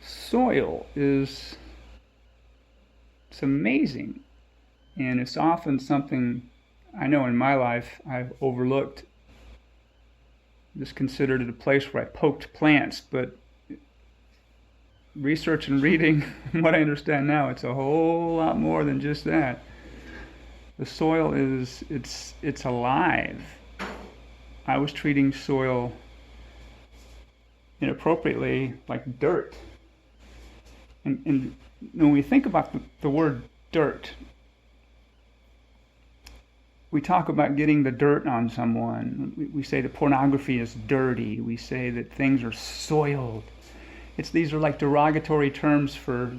Soil is, it's amazing, and it's often something I know in my life I've overlooked, just considered it a place where I poked plants, but research and reading what I understand now, it's a whole lot more than just that. The soil is, it's alive. I was treating soil inappropriately like dirt. And when we think about the word dirt, we talk about getting the dirt on someone. We say that pornography is dirty. We say that things are soiled. These are like derogatory terms for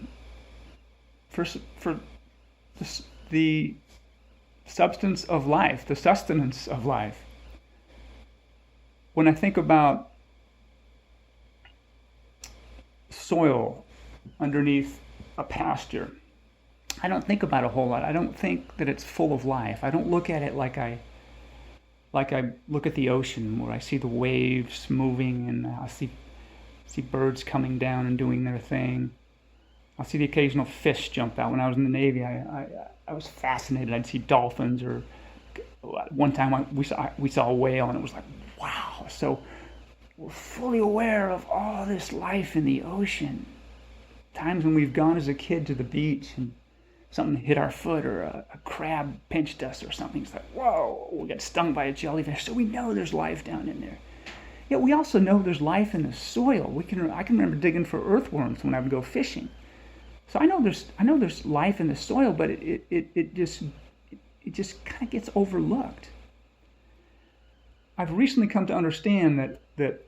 the substance of life, the sustenance of life. When I think about soil underneath a pasture, I don't think about a whole lot. I don't think that it's full of life. I don't look at it like I look at the ocean, where I see the waves moving and I see birds coming down and doing their thing. I'll see the occasional fish jump out. When I was in the Navy, I was fascinated. I'd see dolphins, or one time we saw a whale, and it was like, wow. So we're fully aware of all this life in the ocean. Times when we've gone as a kid to the beach and something hit our foot, or a crab pinched us or something. It's like, whoa, we got stung by a jellyfish. So we know there's life down in there. Yet we also know there's life in the soil. I can remember digging for earthworms when I would go fishing. So I know there's life in the soil, but it just kind of gets overlooked. I've recently come to understand that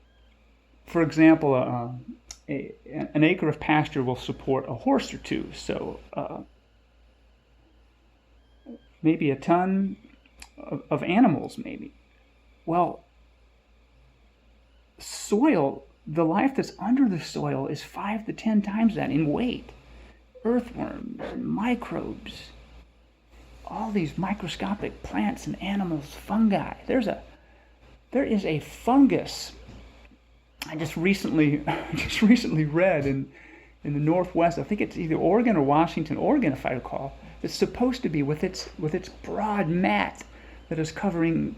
for example, an acre of pasture will support a horse or two. So maybe a ton of animals, maybe. Well, soil, the life that's under the soil is 5 to 10 times that in weight. Earthworms and microbes, all these microscopic plants and animals, fungi. There is a fungus I just recently read in the Northwest. I think it's either Oregon or Washington, Oregon, if I recall. It's supposed to be with its broad mat that is covering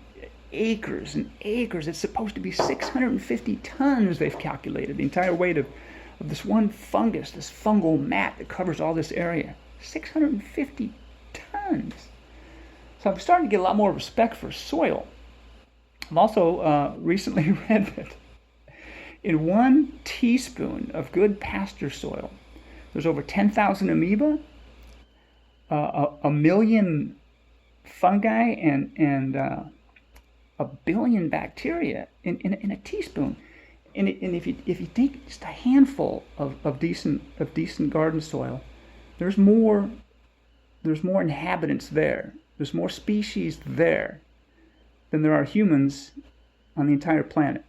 acres and acres. It's supposed to be 650 tons, they've calculated, the entire weight of this one fungus, this fungal mat that covers all this area. 650 tons. So I'm starting to get a lot more respect for soil. I've also recently read that in 1 teaspoon of good pasture soil, there's over 10,000 amoeba, a million fungi, and a billion bacteria in a teaspoon. And if you take just a handful of decent garden soil, there's more inhabitants there. There's more species there than there are humans on the entire planet.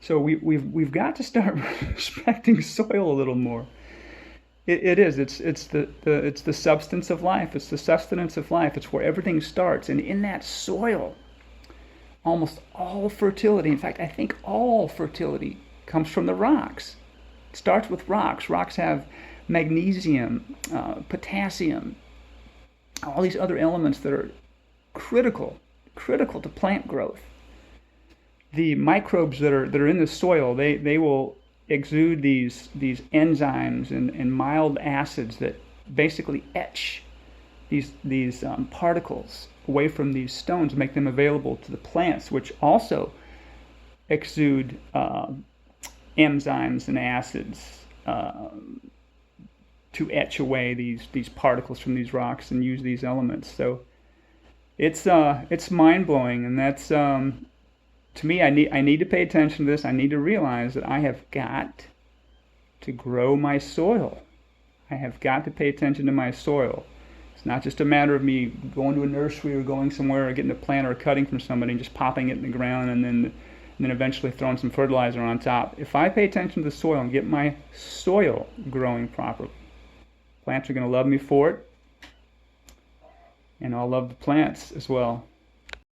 So we've got to start respecting soil a little more. It's the substance of life. It's the sustenance of life. It's where everything starts. And in that soil, almost all fertility, in fact, I think all fertility comes from the rocks. It starts with rocks. Rocks have magnesium, potassium, all these other elements that are critical to plant growth. The microbes that are in the soil, they will exude these enzymes and mild acids that basically etch these particles away from these stones, make them available to the plants, which also exude enzymes and acids to etch away these particles from these rocks and use these elements. So it's mind-blowing, and that's to me, I need to pay attention to this. I need to realize that I have got to grow my soil. I have got to pay attention to my soil. It's not just a matter of me going to a nursery or going somewhere or getting a plant or a cutting from somebody and just popping it in the ground and then eventually throwing some fertilizer on top. If I pay attention to the soil and get my soil growing properly, plants are going to love me for it, and I'll love the plants as well.